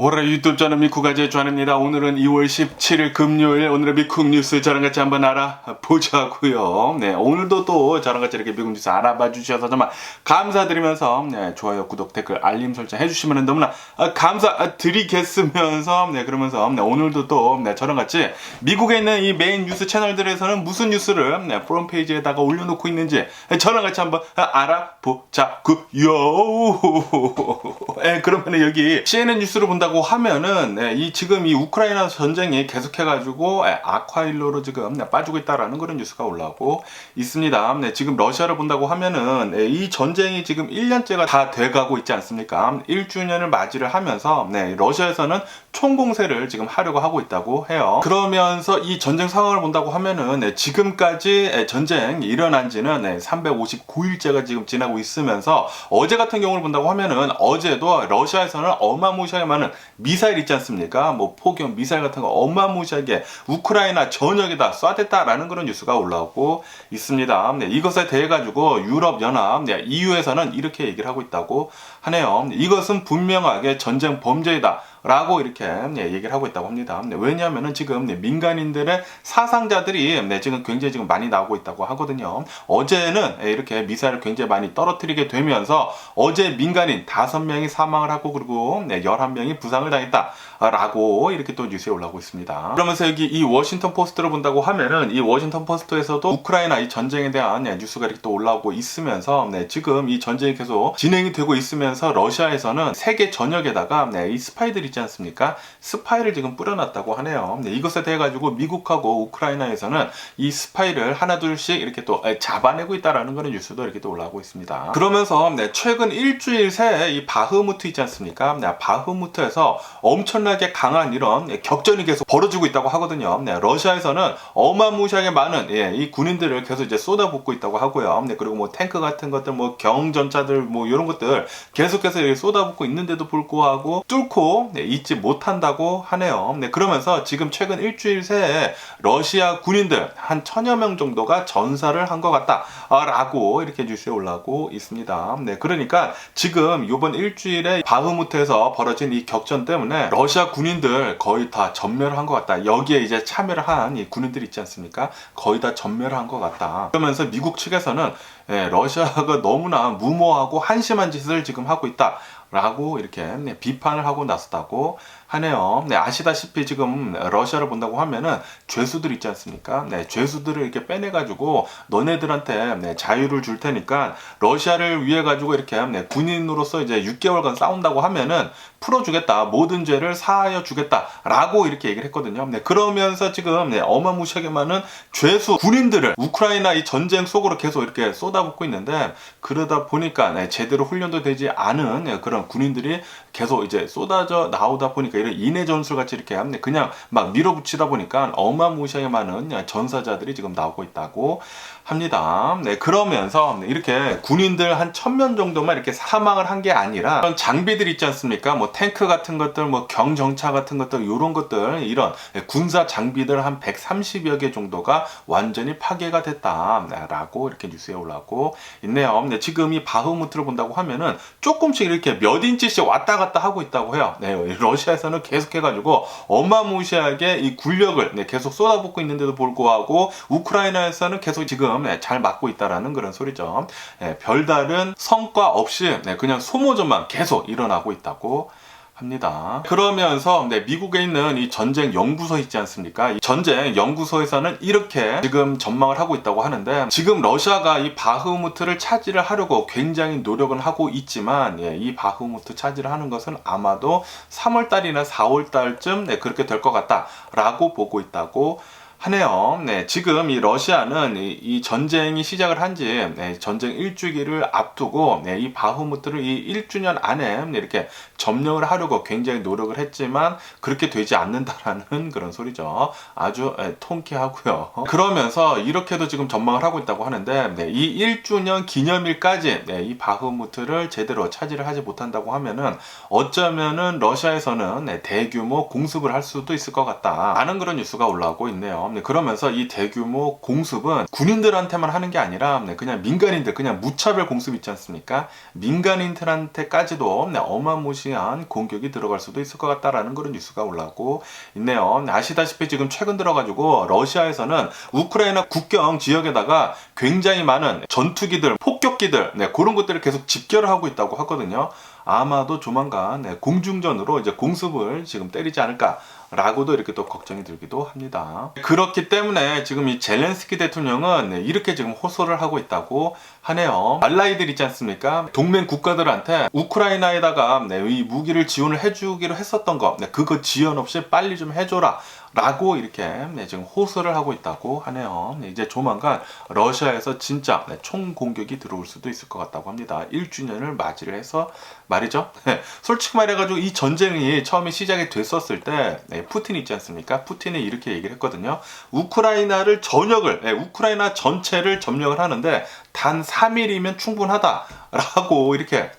오라 유튜브 저는 미쿠가 제주하입니다. 오늘은 2월 17일 금요일, 오늘의 미국 뉴스 저랑 같이 한번 알아보자고요. 네, 오늘도 또 저랑 같이 이렇게 미국 뉴스 알아봐 주셔서 정말 감사드리면서 좋아요, 구독, 댓글, 알림 설정 해주시면 너무나 감사드리겠으면서 그러면서 오늘도 또 저랑 같이 미국에 있는 이 메인 뉴스 채널들에서는 무슨 뉴스를 프론페이지에다가 올려놓고 있는지 저랑 같이 한번 알아보자고요. 그러면 여기 CNN 뉴스를 본다고 하면은 이 지금 이 우크라이나 전쟁이 계속해가지고 악화일로로 지금 빠지고 있다라는 그런 뉴스가 올라오고 있습니다. 지금 러시아를 본다고 하면은 이 전쟁이 지금 1년째가 다 돼가고 있지 않습니까? 1주년을 맞이를 하면서 러시아에서는 총공세를 지금 하려고 하고 있다고 해요. 그러면서 이 전쟁 상황을 본다고 하면은 지금까지 전쟁이 일어난 지는 359일째가 지금 지나고 있으면서 어제 같은 경우를 본다고 하면은 어제도 러시아에서는 어마무시하게 많은 미사일 있지 않습니까? 뭐 폭염 미사일 같은 거 어마무시하게 우크라이나 전역에다 쏴댔다라는 그런 뉴스가 올라오고 있습니다. 이것에 대해 가지고 유럽연합 EU에서는 이렇게 얘기를 하고 있다고 하네요. 이것은 분명하게 전쟁 범죄이다 라고 이렇게 얘기를 하고 있다고 합니다. 왜냐하면 지금 민간인들의 사상자들이 지금 굉장히 지금 많이 나오고 있다고 하거든요. 어제는 이렇게 미사일을 굉장히 많이 떨어뜨리게 되면서 어제 민간인 5명이 사망을 하고 그리고 11명이 부상을 당했다 라고 이렇게 또 뉴스에 올라오고 있습니다. 그러면서 여기 이 워싱턴 포스트를 본다고 하면은 이 워싱턴 포스트에서도 우크라이나 이 전쟁에 대한 뉴스가 이렇게 또 올라오고 있으면서 지금 이 전쟁이 계속 진행이 되고 있으면서 러시아에서는 세계 전역에다가 이 스파이들이 있지 않습니까? 스파이를 지금 뿌려놨다고 하네요. 이것에 대해 가지고 미국하고 우크라이나에서는 이 스파이를 하나둘씩 이렇게 또 잡아내고 있다라는 그런 뉴스도 이렇게 또 올라오고 있습니다. 그러면서 최근 일주일 새 이 바흐무트 있지 않습니까? 바흐무트에서 엄청나게 강한 이런 격전이 계속 벌어지고 있다고 하거든요. 러시아에서는 어마무시하게 많은 이 군인들을 계속 이제 쏟아붓고 있다고 하고요. 그리고 뭐 탱크 같은 것들, 뭐 경전차들, 뭐 이런 것들 계속해서 쏟아붓고 있는데도 불구하고 뚫고 있지 못한다고 하네요. 그러면서 지금 최근 일주일 새에 러시아 군인들 한 1000여 명 정도가 전사를 한 것 같다 라고 이렇게 뉴스에 올라오고 있습니다. 그러니까 지금 이번 일주일에 바흐무트에서 벌어진 이 격전 때문에 러시아 군인들 거의 다 전멸을 한 것 같다. 여기에 이제 참여를 한 이 군인들 있지 않습니까? 거의 다 전멸을 한 것 같다. 그러면서 미국 측에서는 러시아가 너무나 무모하고 한심한 짓을 지금 하고 있다 라고 이렇게 비판을 하고 나섰다고 하네요. 아시다시피 지금 러시아를 본다고 하면은 죄수들 있지 않습니까? 죄수들을 이렇게 빼내가지고 너네들한테 자유를 줄 테니까 러시아를 위해 가지고 이렇게 군인으로서 이제 6개월간 싸운다고 하면은 풀어주겠다. 모든 죄를 사하여 주겠다. 라고 이렇게 얘기를 했거든요. 그러면서 지금 어마무시하게 많은 죄수 군인들을 우크라이나 이 전쟁 속으로 계속 이렇게 쏟아붓고 있는데 그러다 보니까 제대로 훈련도 되지 않은 그런 군인들이 계속 이제 쏟아져 나오다 보니까 이런 인해 전술 같이 이렇게 그냥 막 밀어붙이다 보니까 어마무시하게 많은 전사자들이 지금 나오고 있다고 합니다. 그러면서 이렇게 군인들 한 1000명 정도만 이렇게 사망을 한 게 아니라 그런 장비들 있지 않습니까? 뭐 탱크 같은 것들, 뭐 경정차 같은 것들, 이런 것들, 이런 군사 장비들 한 130여 개 정도가 완전히 파괴가 됐다라고 이렇게 뉴스에 올라오고 있네요. 지금 이 바흐무트를 본다고 하면은 조금씩 이렇게 몇 인치씩 왔다 갔다 하고 있다고 해요. 러시아에서는 계속해가지고 어마무시하게 이 군력을 계속 쏟아붓고 있는데도 불구하고 우크라이나에서는 계속 지금 잘 막고 있다라는 그런 소리죠. 별다른 성과 없이 그냥 소모전만 계속 일어나고 있다고 합니다. 그러면서 미국에 있는 이 전쟁 연구소 있지 않습니까? 이 전쟁 연구소에서는 이렇게 지금 전망을 하고 있다고 하는데 지금 러시아가 이 바흐무트를 차지를 하려고 굉장히 노력은 하고 있지만 이 바흐무트 차지를 하는 것은 아마도 3월달이나 4월달쯤 그렇게 될 것 같다라고 보고 있다고 하네요. 지금 이 러시아는 이 전쟁이 시작을 한지 전쟁 1주기를 앞두고 이 바흐무트를 이 1주년 안에 이렇게 점령을 하려고 굉장히 노력을 했지만 그렇게 되지 않는다라는 그런 소리죠. 아주 통쾌하고요. 그러면서 이렇게도 지금 전망을 하고 있다고 하는데 이 1주년 기념일까지 이 바흐무트를 제대로 차지를 하지 못한다고 하면은 어쩌면은 러시아에서는 대규모 공습을 할 수도 있을 것 같다 라는 그런 뉴스가 올라오고 있네요. 있어요. 그러면서 이 대규모 공습은 군인들한테만 하는 게 아니라 그냥 민간인들, 그냥 무차별 공습 있지 않습니까? 민간인들한테까지도 어마무시한 공격이 들어갈 수도 있을 것 같다라는 그런 뉴스가 올라오고 있네요. 아시다시피 지금 최근 들어가지고 러시아에서는 우크라이나 국경 지역에다가 굉장히 많은 전투기들, 폭격기들, 그런 것들을 계속 집결을 하고 있다고 하거든요. 아마도 조만간 공중전으로 이제 공습을 지금 때리지 않을까 라고도 이렇게 또 걱정이 들기도 합니다. 그렇기 때문에 지금 이 젤렌스키 대통령은 이렇게 지금 호소를 하고 있다고 하네요. 알라이들 있지 않습니까? 동맹 국가들한테 우크라이나에다가 이 무기를 지원을 해주기로 했었던 거, 그거 지연 없이 빨리 좀 해줘라 라고 이렇게 지금 호소를 하고 있다고 하네요. 이제 조만간 러시아에서 진짜 총공격이 들어올 수도 있을 것 같다고 합니다. 1주년을 맞이를 해서 말이죠. 솔직히 말해가지고 이 전쟁이 처음에 시작이 됐었을 때 푸틴 있지 않습니까? 푸틴이 이렇게 얘기를 했거든요. 우크라이나를 우크라이나 전체를 점령을 하는데 단 3일이면 충분하다 라고 이렇게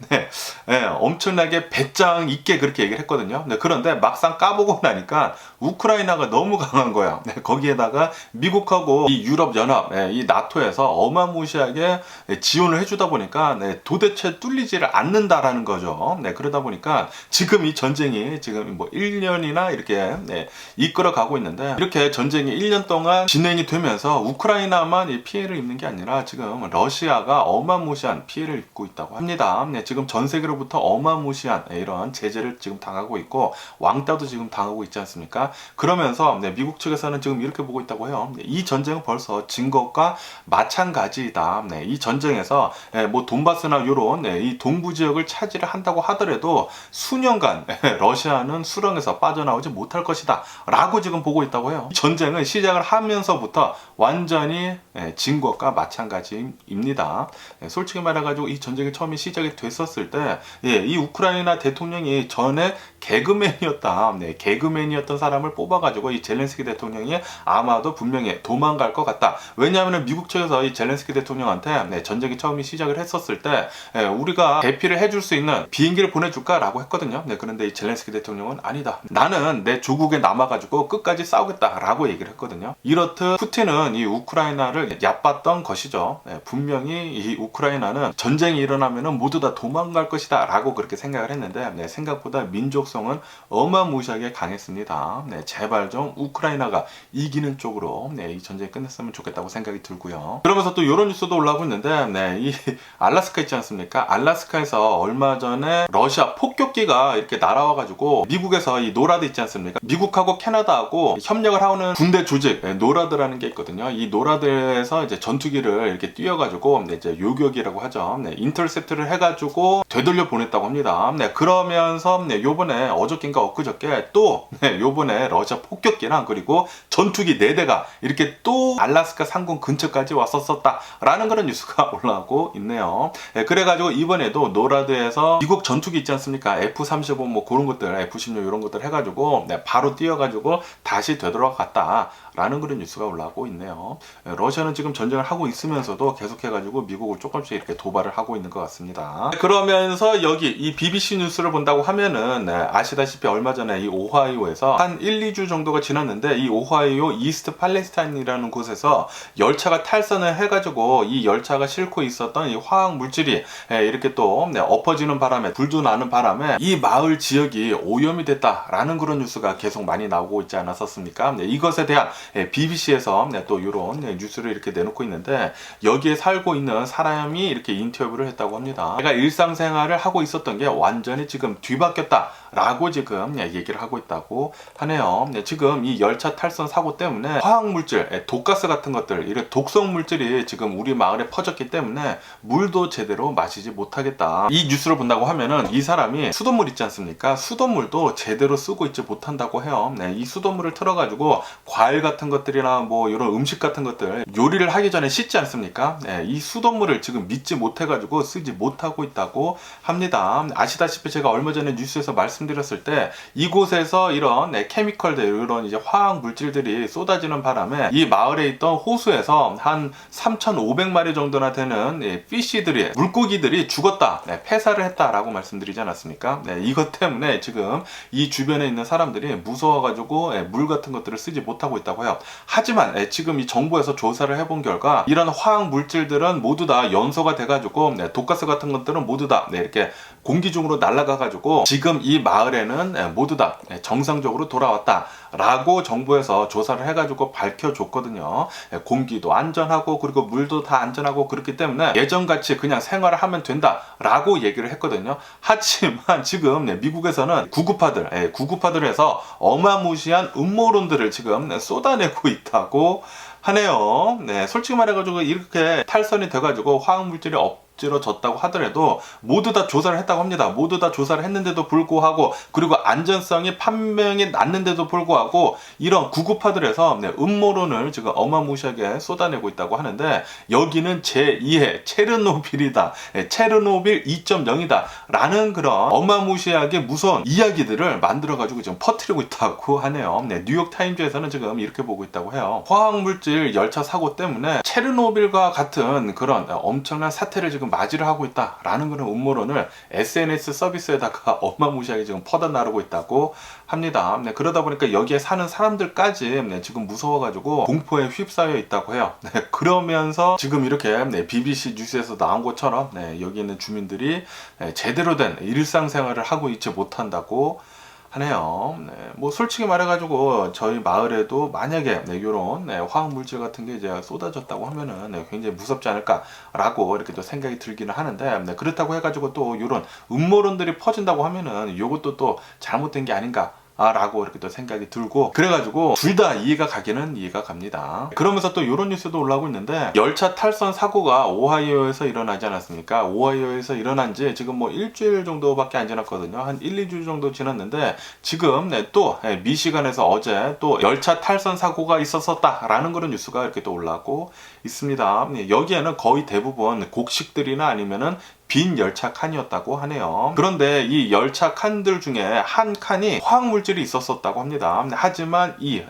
엄청나게 배짱 있게 그렇게 얘기를 했거든요. 그런데 막상 까보고 나니까 우크라이나가 너무 강한 거야. 거기에다가 미국하고 이 유럽연합, 이 나토에서 어마무시하게 지원을 해주다 보니까 도대체 뚫리지를 않는다라는 거죠. 그러다 보니까 지금 이 전쟁이 지금 뭐 1년이나 이렇게 이끌어 가고 있는데, 이렇게 전쟁이 1년 동안 진행이 되면서 우크라이나만 이 피해를 입는 게 아니라 지금 러시아가 어마무시한 피해를 입고 있다고 합니다. 지금 전 세계로부터 어마무시한 이런 제재를 지금 당하고 있고 왕따도 지금 당하고 있지 않습니까? 그러면서 미국 측에서는 지금 이렇게 보고 있다고 해요. 이 전쟁은 벌써 진 것과 마찬가지이다. 이 전쟁에서 뭐 돈바스나 요런 이 동부 지역을 차지를 한다고 하더라도 수년간 러시아는 수렁에서 빠져나오지 못할 것이다 라고 지금 보고 있다고 해요. 이 전쟁은 시작을 하면서부터 완전히 진 것과 마찬가지입니다. 솔직히 말해가지고 이 전쟁이 처음에 시작이 됐었을 때 이 우크라이나 대통령이 전에 개그맨이었다. 개그맨이었던 사람을 뽑아가지고 이 젤렌스키 대통령이 아마도 분명히 도망갈 것 같다. 왜냐하면 미국 측에서 이 젤렌스키 대통령한테 전쟁이 처음에 시작을 했었을 때 우리가 대피를 해줄 수 있는 비행기를 보내줄까라고 했거든요. 그런데 이 젤렌스키 대통령은 아니다. 나는 내 조국에 남아가지고 끝까지 싸우겠다라고 얘기를 했거든요. 이렇듯 푸틴은 이 우크라이나를 얕봤던 것이죠. 분명히 이 우크라이나는 전쟁이 일어나면 모두 다 도망갈 것이다 라고 그렇게 생각을 했는데 생각보다 민족성은 어마무시하게 강했습니다. 제발 좀 우크라이나가 이기는 쪽으로 이 전쟁이 끝냈으면 좋겠다고 생각이 들고요. 그러면서 또 이런 뉴스도 올라오고 있는데 이 알라스카 있지 않습니까? 알라스카에서 얼마 전에 러시아 폭격기가 이렇게 날아와가지고 미국에서 이 노라드 있지 않습니까? 미국하고 캐나다하고 협력을 하는 군대 조직 노라드라는 게 있거든요. 이 노라드에서 이제 전투기를 이렇게 띄워가지고 이제 요격이라고 하죠. 인터셉트를 해가지고 되돌려 보냈다고 합니다. 그러면서 요번에 어저께인가 엊그저께 또 요번에 러시아 폭격기랑 그리고 전투기 4대가 이렇게 또 알라스카 상공 근처까지 왔었었다 라는 그런 뉴스가 올라오고 있네요. 그래가지고 이번에도 노라드에서 미국 전투기 있지 않습니까? F-35 뭐 그런 것들, F-16 이런 것들 해가지고 바로 뛰어가지고 다시 되돌아갔다 라는 그런 뉴스가 올라오고 있네요. 러시아는 지금 전쟁을 하고 있으면서도 계속해가지고 미국을 조금씩 이렇게 도발을 하고 있는 것 같습니다. 그러면서 여기 이 BBC 뉴스를 본다고 하면은 아시다시피 얼마 전에 이 오하이오에서 한 1, 2주 정도가 지났는데 이 오하이오 이스트 팔레스타인이라는 곳에서 열차가 탈선을 해가지고 이 열차가 싣고 있었던 이 화학 물질이 이렇게 또 엎어지는 바람에, 불도 나는 바람에 이 마을 지역이 오염이 됐다라는 그런 뉴스가 계속 많이 나오고 있지 않았었습니까? 이것에 대한 BBC에서 또 이런 뉴스를 이렇게 내놓고 있는데, 여기에 살고 있는 사람이 이렇게 인터뷰를 했다고 합니다. 내가 일상생활을 하고 있었던 게 완전히 지금 뒤바뀌었다 라고 지금 얘기를 하고 있다고 하네요. 지금 이 열차 탈선 사고 때문에 화학물질, 독가스 같은 것들, 이런 독성 물질이 지금 우리 마을에 퍼졌기 때문에 물도 제대로 마시지 못하겠다. 이 뉴스를 본다고 하면은 이 사람이 수돗물 있지 않습니까? 수돗물도 제대로 쓰고 있지 못한다고 해요. 이 수돗물을 틀어가지고 과일 같은 것들이나 뭐 이런 음식 같은 것들 요리를 하기 전에 씻지 않습니까? 이 수돗물을 지금 믿지 못해가지고 쓰지 못하고 있다고 합니다. 아시다시피 제가 얼마 전에 뉴스에서 말씀드렸을 때 이곳에서 이런 케미컬들, 이런 이제 화학 물질들이 쏟아지는 바람에 이 마을에 있던 호수에서 한 3,500마리 정도나 되는 피쉬들이, 물고기들이 죽었다, 폐사를 했다라고 말씀드리지 않았습니까? 이것 때문에 지금 이 주변에 있는 사람들이 무서워가지고 물 같은 것들을 쓰지 못하고 있다고 해요. 하지만 지금 이 정부에서 조사를 해본 결과 이런 화학 물질들은 모두 다 연소가 돼가지고 독가스 같은 것들은 모두 다 이렇게 공기 중으로 날아가가지고 지금 이 마을에는 모두 다 정상적으로 돌아왔다 라고 정부에서 조사를 해가지고 밝혀줬거든요. 공기도 안전하고 그리고 물도 다 안전하고 그렇기 때문에 예전같이 그냥 생활을 하면 된다 라고 얘기를 했거든요. 하지만 지금 미국에서는 구구파들에서 어마무시한 음모론들을 지금 쏟아내고 있다고 하네요. 솔직히 말해가지고 이렇게 탈선이 돼가지고 화학물질이 졌다고 하더라도 모두 다 조사를 했다고 합니다. 모두 다 조사를 했는데도 불구하고, 그리고 안전성이 판명이 났는데도 불구하고 이런 구구파들에서 음모론을 지금 어마무시하게 쏟아내고 있다고 하는데, 여기는 제2의 체르노빌이다, 체르노빌 2.0이다 라는 그런 어마무시하게 무서운 이야기들을 만들어가지고 지금 퍼뜨리고 있다고 하네요. 뉴욕타임즈에서는 지금 이렇게 보고 있다고 해요. 화학물질 열차 사고 때문에 체르노빌과 같은 그런 엄청난 사태를 지금 맞이를 하고 있다라는 그런 음모론을 SNS 서비스에다가 어마무시하게 지금 퍼져나르고 있다고 합니다. 그러다 보니까 여기에 사는 사람들까지 지금 무서워가지고 공포에 휩싸여 있다고 해요. 그러면서 지금 이렇게 BBC 뉴스에서 나온 것처럼 여기 있는 주민들이 제대로 된 일상생활을 하고 있지 못한다고 하네요. 뭐 솔직히 말해가지고 저희 마을에도 만약에 이런 화학물질 같은 게 이제 쏟아졌다고 하면은 굉장히 무섭지 않을까라고 이렇게 또 생각이 들기는 하는데, 그렇다고 해가지고 또 이런 음모론들이 퍼진다고 하면은 이것도 또 잘못된 게 아닌가 라고 이렇게 또 생각이 들고, 그래가지고 둘 다 이해가 가기는 이해가 갑니다. 그러면서 또 이런 뉴스도 올라오고 있는데, 열차 탈선 사고가 오하이오에서 일어나지 않았습니까? 오하이오에서 일어난 지 지금 뭐 일주일 정도밖에 안 지났거든요. 한 1-2주 정도 지났는데 지금 또 미시간에서 어제 또 열차 탈선 사고가 있었다라는 그런 뉴스가 이렇게 또 올라오고 있습니다. 여기에는 거의 대부분 곡식들이나 아니면은 빈 열차 칸이었다고 하네요. 그런데 이 열차 칸들 중에 한 칸이 화학물질이 있었다고 합니다. 하지만 이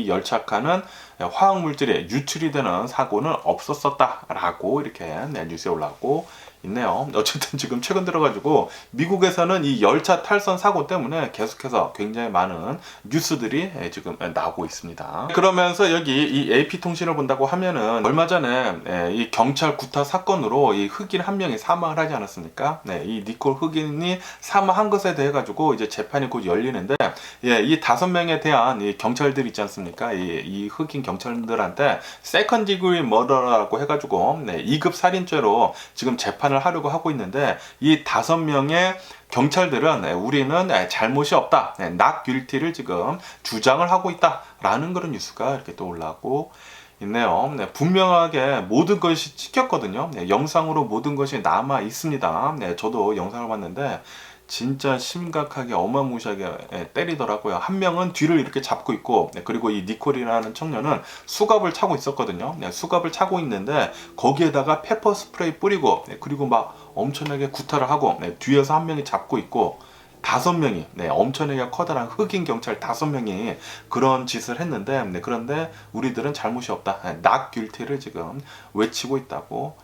열차 칸은 화학물질이 유출이 되는 사고는 없었다라고 이렇게 뉴스에 올라오고 있네요. 어쨌든 지금 최근 들어가지고 미국에서는 이 열차 탈선 사고 때문에 계속해서 굉장히 많은 뉴스들이 지금 나오고 있습니다. 그러면서 여기 이 AP통신을 본다고 하면은 얼마 전에 이 경찰 구타 사건으로 이 흑인 한 명이 사망을 하지 않았습니까? 이 니콜 흑인이 사망한 것에 대해 가지고 이제 재판이 곧 열리는데, 이 5명에 대한 이 경찰들 있지 않습니까? 이 흑인 경찰들한테 세컨 디그리 머더라고 해가지고 2급 살인죄로 지금 재판을 하려고 하고 있는데, 이 5명의 경찰들은 우리는 잘못이 없다, not guilty를 지금 주장을 하고 있다라는 그런 뉴스가 이렇게 또 올라오고 있네요. 분명하게 모든 것이 찍혔거든요. 영상으로 모든 것이 남아 있습니다. 저도 영상을 봤는데 진짜 심각하게 어마무시하게 때리더라고요. 한 명은 뒤를 이렇게 잡고 있고, 그리고 이 니콜이라는 청년은 수갑을 차고 있었거든요. 수갑을 차고 있는데 거기에다가 페퍼 스프레이 뿌리고, 그리고 막 엄청나게 구타를 하고, 뒤에서 한 명이 잡고 있고, 5명이 엄청나게 커다란 흑인 경찰 5명이 그런 짓을 했는데, 그런데 우리들은 잘못이 없다, not guilty를 지금 외치고 있다고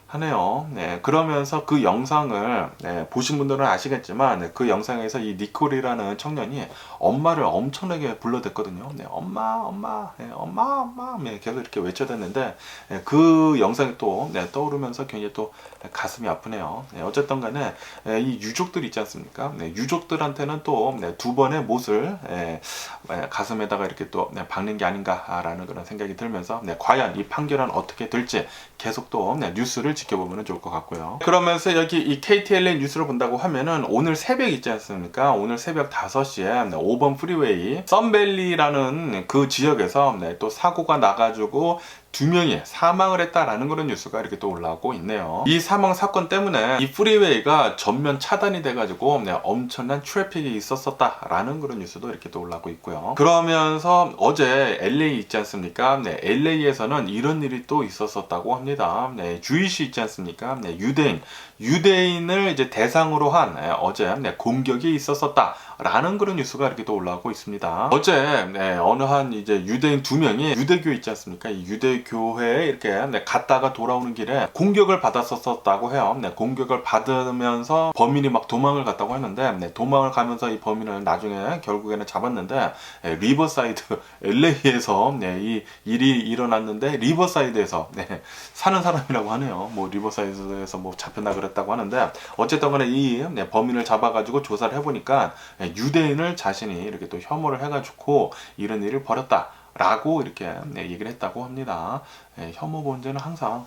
하네요. 그러면서 그 영상을 보신 분들은 아시겠지만, 그 영상에서 이 니콜이라는 청년이 엄마를 엄청나게 불러댔거든요. 엄마, 엄마, 엄마, 엄마, 계속 이렇게 외쳐댔는데, 그 영상이 또 떠오르면서 굉장히 또 가슴이 아프네요. 어쨌든 간에 이 유족들 있지 않습니까? 유족들한테는 또 2번의 못을 가슴에다가 이렇게 또 박는 게 아닌가라는 그런 생각이 들면서, 과연 이 판결은 어떻게 될지 계속 또 뉴스를 지켜보면 좋을 것 같고요. 그러면서 여기 이 KTLA 뉴스를 본다고 하면은 오늘 새벽 있지 않습니까? 오늘 새벽 5시에 5번 프리웨이 썬밸리라는 그 지역에서 또 사고가 나가지고 2명이 사망을 했다라는 그런 뉴스가 이렇게 또 올라오고 있네요. 이 사망 사건 때문에 이 프리웨이가 전면 차단이 돼가지고 엄청난 트래픽이 있었었다라는 그런 뉴스도 이렇게 또 올라오고 있고요. 그러면서 어제 LA 있지 않습니까? LA에서는 이런 일이 또 있었었다고 합니다. 주이시 있지 않습니까? 유대인을 이제 대상으로 한 어제 공격이 있었었다라는 그런 뉴스가 이렇게 또 올라오고 있습니다. 어제 어느 한 이제 유대인 2명이 유대교 있지 않습니까? 이 유대교회에 이렇게 갔다가 돌아오는 길에 공격을 받았었다고 해요. 공격을 받으면서 범인이 막 도망을 갔다고 했는데 도망을 가면서 이 범인을 나중에 결국에는 잡았는데 리버사이드 LA에서 이 일이 일어났는데 리버사이드에서 사는 사람이라고 하네요. 뭐 리버사이드에서 뭐 잡혔나 그랬다고 하는데 어쨌든 간에 이 범인을 잡아가지고 조사를 해보니까 유대인을 자신이 이렇게 또 혐오를 해가지고 이런 일을 벌였다라고 이렇게 얘기를 했다고 합니다. 혐오 범죄는 항상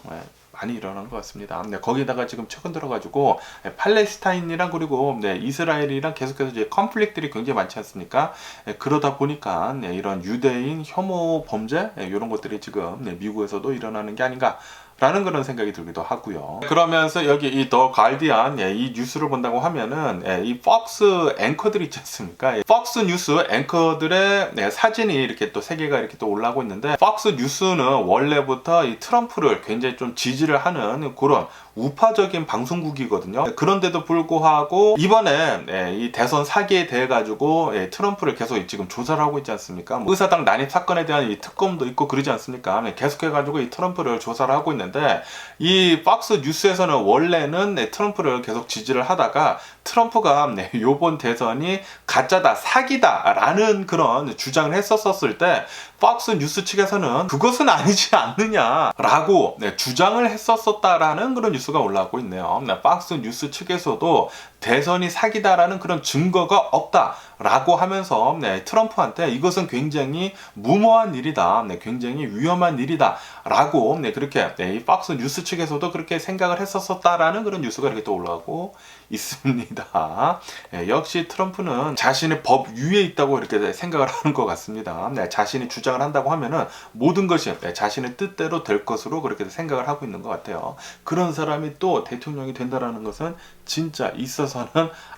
많이 일어나는 것 같습니다. 거기다가 지금 최근 들어가지고 팔레스타인이랑 그리고 이스라엘이랑 계속해서 이제 컨플릭트들이 굉장히 많지 않습니까? 그러다 보니까 이런 유대인 혐오 범죄 이런 것들이 지금 미국에서도 일어나는 게 아닌가. 라는 그런 생각이 들기도 하고요. 그러면서 여기 이 더 가디언 이 뉴스를 본다고 하면은 이 폭스 앵커들 있지 않습니까? 폭스 뉴스 앵커들의 사진이 이렇게 또 3개가 이렇게 또 올라오고 있는데 폭스 뉴스는 원래부터 이 트럼프를 굉장히 좀 지지를 하는 그런 우파적인 방송국이거든요. 그런데도 불구하고 이번에 이 대선 사기에 대해 가지고 트럼프를 계속 지금 조사를 하고 있지 않습니까? 의사당 난입 사건에 대한 이 특검도 있고 그러지 않습니까? 계속해 가지고 이 트럼프를 조사를 하고 있는데 이 폭스 뉴스에서는 원래는 트럼프를 계속 지지를 하다가 트럼프가 요번 대선이 가짜다 사기다라는 그런 주장을 했었을 때 폭스 뉴스 측에서는 그것은 아니지 않느냐라고 주장을 했었다라는 그런 뉴스가 올라오고 있네요. 폭스 뉴스 측에서도 대선이 사기다라는 그런 증거가 없다라고 하면서 트럼프한테 이것은 굉장히 무모한 일이다, 굉장히 위험한 일이다라고 그렇게 이 폭스 뉴스 측에서도 그렇게 생각을 했었다라는 그런 뉴스가 이렇게 또 올라오고 있습니다. 역시 트럼프는 자신의 법 위에 있다고 이렇게 생각을 하는 것 같습니다. 자신이 주장을 한다고 하면은 모든 것이 자신의 뜻대로 될 것으로 그렇게 생각을 하고 있는 것 같아요. 그런 사람이 또 대통령이 된다라는 것은 진짜 있어서는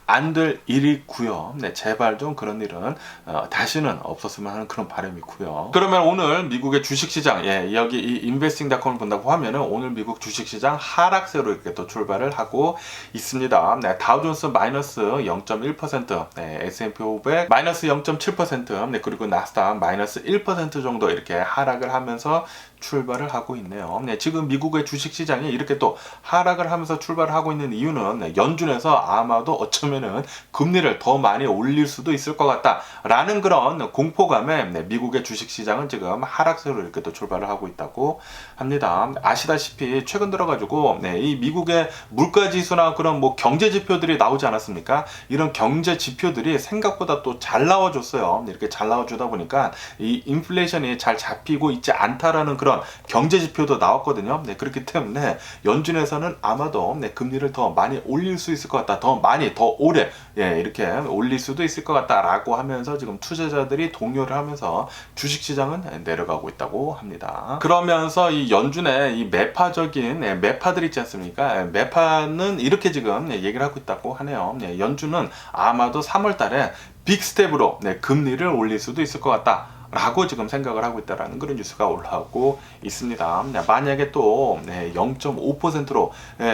안 될 일이고요. 제발 좀 그런 일은 다시는 없었으면 하는 그런 바람이고요. 그러면 오늘 미국의 주식시장 여기 이 investing.com을 본다고 하면은 오늘 미국 주식시장 하락세로 이렇게 또 출발을 하고 있습니다. 다우존스 마이너스 0.1%, S&P 500 마이너스 0.7%, 그리고 나스닥 마이너스 1% 정도 이렇게 하락을 하면서 출발을 하고 있네요. 지금 미국의 주식시장이 이렇게 또 하락을 하면서 출발을 하고 있는 이유는 연준에서 아마도 어쩌면은 금리를 더 많이 올릴 수도 있을 것 같다라는 그런 공포감에 미국의 주식시장은 지금 하락세로 이렇게 또 출발을 하고 있다고 합니다. 아시다시피 최근 들어가지고 이 미국의 물가지수나 그런 뭐 경제 지표들이 나오지 않았습니까? 이런 경제 지표들이 생각보다 또 잘 나와줬어요. 이렇게 잘 나와주다 보니까 이 인플레이션이 잘 잡히고 있지 않다라는 그런 경제 지표도 나왔거든요. 그렇기 때문에 연준에서는 아마도 금리를 더 많이 올릴 수 있을 것 같다. 더 많이, 더 오래 이렇게 올릴 수도 있을 것 같다라고 하면서 지금 투자자들이 동요를 하면서 주식시장은 내려가고 있다고 합니다. 그러면서 이 연준의 이 매파적인 매파들 있지 않습니까? 매파는 이렇게 지금 얘기를 하고 있다고 하네요. 연준은 아마도 3월 달에 빅스텝으로 금리를 올릴 수도 있을 것 같다. 라고 지금 생각을 하고 있다라는 그런 뉴스가 올라오고 있습니다. 만약에 또 0.5%로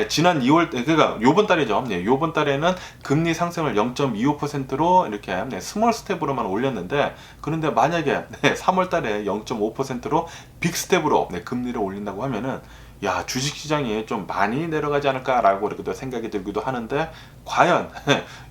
지난 2월 그러니까 요번 달이죠. 요번 달에는 금리 상승을 0.25%로 이렇게 스몰 스텝으로만 올렸는데 그런데 만약에 3월 달에 0.5%로 빅 스텝으로 금리를 올린다고 하면은 야, 주식시장이 좀 많이 내려가지 않을까라고 이렇게 생각이 들기도 하는데 과연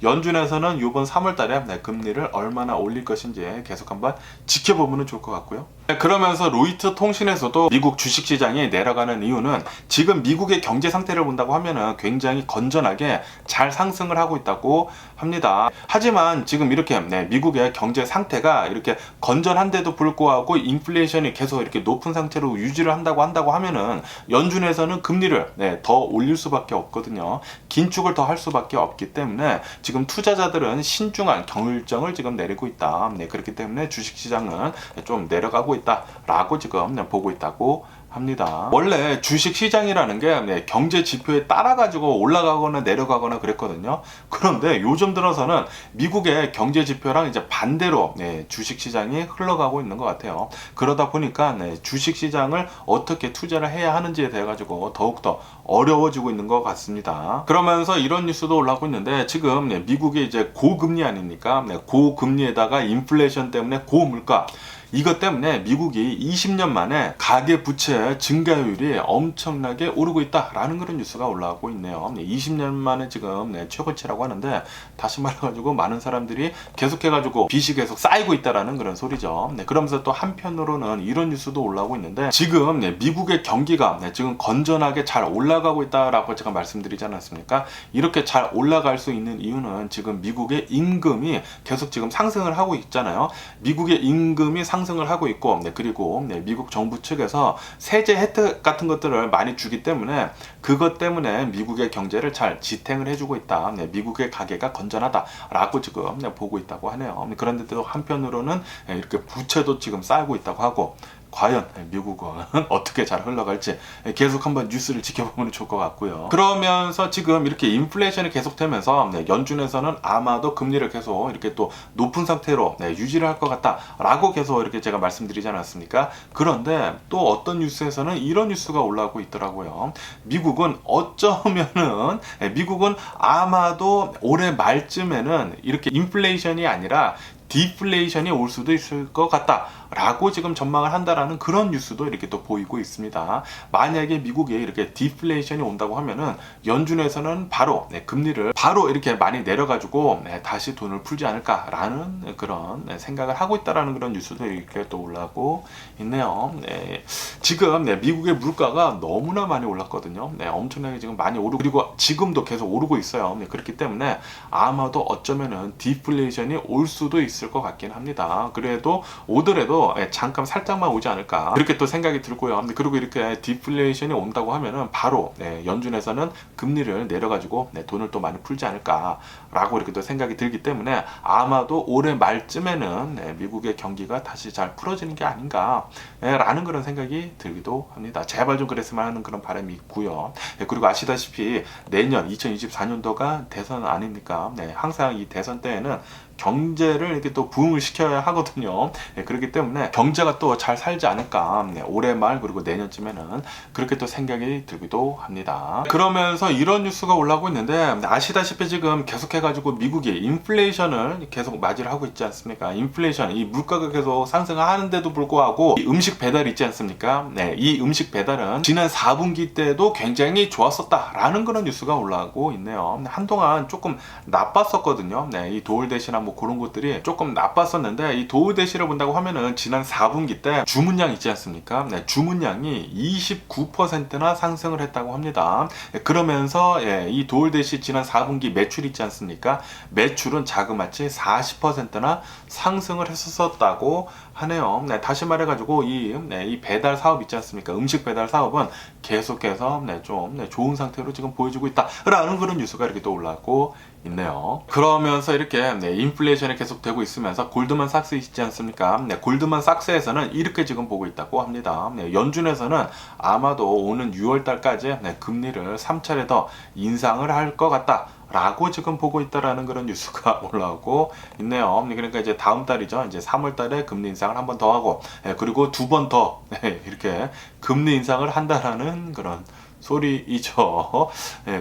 연준에서는 이번 3월 달에 금리를 얼마나 올릴 것인지 계속 한번 지켜보면 좋을 것 같고요. 그러면서 로이터 통신에서도 미국 주식시장이 내려가는 이유는 지금 미국의 경제 상태를 본다고 하면은 굉장히 건전하게 잘 상승을 하고 있다고 합니다. 하지만 지금 이렇게 미국의 경제 상태가 이렇게 건전한데도 불구하고 인플레이션이 계속 이렇게 높은 상태로 유지를 한다고 하면은 연준에서는 금리를 더 올릴 수밖에 없거든요. 긴축을 더 할 수밖에 없기 때문에 지금 투자자들은 신중한 결정을 지금 내리고 있다. 그렇기 때문에 주식시장은 좀 내려가고 있다라고 지금 보고 있다고 합니다. 원래 주식 시장이라는 게 경제 지표에 따라 가지고 올라가거나 내려가거나 그랬거든요. 그런데 요즘 들어서는 미국의 경제 지표랑 이제 반대로 주식 시장이 흘러가고 있는 것 같아요. 그러다 보니까 주식 시장을 어떻게 투자를 해야 하는지에 대해 가지고 더욱더 어려워지고 있는 것 같습니다. 그러면서 이런 뉴스도 올라오고 있는데 지금 미국이 이제 고금리 아닙니까? 고금리에다가 인플레이션 때문에 고물가, 이것 때문에 미국이 20년 만에 가계 부채 증가율이 엄청나게 오르고 있다라는 그런 뉴스가 올라오고 있네요. 20년 만에 지금 최고치라고 하는데, 다시 말해가지고 많은 사람들이 계속해가지고 빚이 계속 쌓이고 있다라는 그런 소리죠. 그러면서 또 한편으로는 이런 뉴스도 올라오고 있는데, 지금 미국의 경기가 지금 건전하게 잘 올라가고 있다라고 제가 말씀드리지 않았습니까? 이렇게 잘 올라갈 수 있는 이유는 지금 미국의 임금이 계속 지금 상승을 하고 있잖아요. 미국의 임금이 상승을 하고 있고, 그리고 미국 정부 측에서 세제 혜택 같은 것들을 많이 주기 때문에 그것 때문에 미국의 경제를 잘 지탱을 해주고 있다. 미국의 가계가 건전하다라고 지금 보고 있다고 하네요. 그런데 또 한편으로는 이렇게 부채도 지금 쌓이고 있다고 하고, 과연 미국은 어떻게 잘 흘러갈지 계속 한번 뉴스를 지켜보면 좋을 것 같고요. 그러면서 지금 이렇게 인플레이션이 계속되면서 연준에서는 아마도 금리를 계속 이렇게 또 높은 상태로 유지를 할 것 같다라고 계속 이렇게 제가 말씀드리지 않았습니까? 그런데 또 어떤 뉴스에서는 이런 뉴스가 올라오고 있더라고요. 미국은 아마도 올해 말쯤에는 이렇게 인플레이션이 아니라 디플레이션이 올 수도 있을 것 같다라고 지금 전망을 한다라는 그런 뉴스도 이렇게 또 보이고 있습니다. 만약에 미국에 이렇게 디플레이션이 온다고 하면은 연준에서는 바로 금리를 바로 이렇게 많이 내려가지고 다시 돈을 풀지 않을까라는 그런 생각을 하고 있다라는 그런 뉴스도 이렇게 또 올라오고 있네요. 지금 미국의 물가가 너무나 많이 올랐거든요. 엄청나게 지금 많이 오르고, 그리고 지금도 계속 오르고 있어요. 그렇기 때문에 아마도 어쩌면은 디플레이션이 올 수도 있을 것 같긴 합니다. 그래도 오더라도 잠깐 살짝만 오지 않을까, 그렇게 또 생각이 들고요. 그리고 이렇게 디플레이션이 온다고 하면은 바로 연준에서는 금리를 내려가지고 돈을 또 많이 풀지 않을까라고 이렇게 또 생각이 들기 때문에 아마도 올해 말쯤에는 미국의 경기가 다시 잘 풀어지는 게 아닌가라는 그런 생각이 들기도 합니다. 제발 좀 그랬으면 하는 그런 바람이 있고요. 그리고 아시다시피 내년 2024년도가 대선 아닙니까? 항상 이 대선 때에는 경제를 이렇게 또 부흥을 시켜야 하거든요. 그렇기 때문에 경제가 또 잘 살지 않을까, 올해 말 그리고 내년쯤에는 그렇게 또 생각이 들기도 합니다. 그러면서 이런 뉴스가 올라오고 있는데, 아시다시피 지금 계속해가지고 미국이 인플레이션을 계속 맞이를 하고 있지 않습니까? 인플레이션, 이 물가가 계속 상승을 하는데도 불구하고 이 음식 배달 있지 않습니까? 이 음식 배달은 지난 4분기 때도 굉장히 좋았었다라는 그런 뉴스가 올라오고 있네요. 한동안 조금 나빴었거든요. 이 도올대시나 뭐 그런 것들이 조금 나빴었는데, 이 도올대시를 본다고 하면은 지난 4분기 때 주문량 있지 않습니까? 주문량이 29%나 상승을 했다고 합니다. 그러면서 이 도올대시 지난 4분기 매출 있지 않습니까? 매출은 자그마치 40%나 상승을 했었다고 하네요. 다시 말해가지고 이 배달 사업 있지 않습니까? 음식 배달 사업은 계속해서 좀 좋은 상태로 지금 보여주고 있다라는 그런 뉴스가 이렇게 또 올라오고 있네요. 그러면서 이렇게 인플레이션이 계속 되고 있으면서 골드만삭스 있지 않습니까? 골드만삭스에서는 이렇게 지금 보고 있다고 합니다. 연준에서는 아마도 오는 6월 달까지 금리를 3차례 더 인상을 할 것 같다 라고 지금 보고 있다라는 그런 뉴스가 올라오고 있네요. 그러니까 이제 다음 달이죠. 이제 3월 달에 금리 인상을 한 번 더 하고, 그리고 2번 더 이렇게 금리 인상을 한다라는 그런 소리이죠.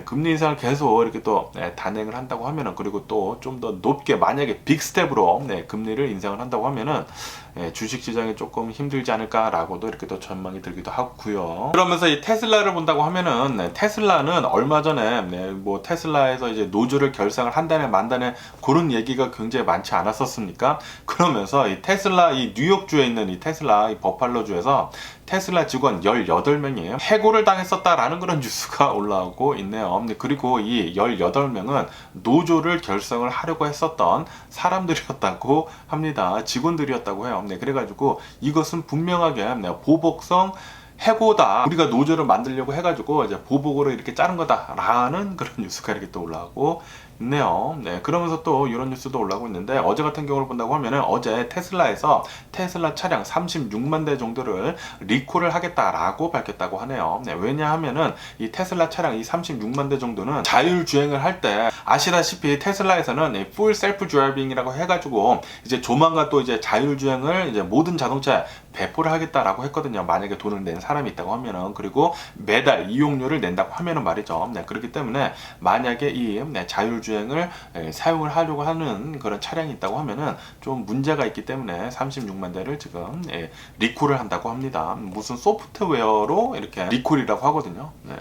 금리 인상을 계속 이렇게 또 단행을 한다고 하면은, 그리고 또 좀 더 높게 만약에 빅스텝으로 금리를 인상을 한다고 하면은 주식 시장이 조금 힘들지 않을까라고도 이렇게 또 전망이 들기도 하고요. 그러면서 이 테슬라를 본다고 하면은, 테슬라는 얼마 전에 뭐 테슬라에서 이제 노조를 결성을 한다네 만다네 그런 얘기가 굉장히 많지 않았었습니까? 그러면서 이 테슬라, 이 뉴욕주에 있는 이 테슬라 이 버팔로주에서 테슬라 직원 18명이 해고를 당했었다라는 그런 뉴스가 올라오고 있네요. 그리고 이 18명은 노조를 결성을 하려고 했었던 사람들이었다고 합니다. 직원들이었다고 해요. 그래가지고 이것은 분명하게 보복성 해고다. 우리가 노조를 만들려고 해가지고 이제 보복으로 이렇게 자른 거다라는 그런 뉴스가 이렇게 또 올라오고 있네요. 네, 그러면서 또 이런 뉴스도 올라오고 있는데 어제 같은 경우를 본다고 하면은 어제 테슬라에서 테슬라 차량 36만 대 정도를 리콜을 하겠다라고 밝혔다고 하네요. 네, 왜냐하면은 이 테슬라 차량 이 36만 대 정도는 자율 주행을 할 때 아시다시피 테슬라에서는 풀 셀프 드라이빙이라고 해가지고 이제 조만간 또 이제 자율 주행을 이제 모든 자동차에 배포를 하겠다라고 했거든요. 만약에 돈을 낸 사람이 있다고 하면은, 그리고 매달 이용료를 낸다고 하면은 말이죠. 네, 그렇기 때문에 만약에 이 자율주행을 사용을 하려고 하는 그런 차량이 있다고 하면은 좀 문제가 있기 때문에 36만 대를 지금 리콜을 한다고 합니다. 무슨 소프트웨어로 이렇게 리콜이라고 하거든요. 네.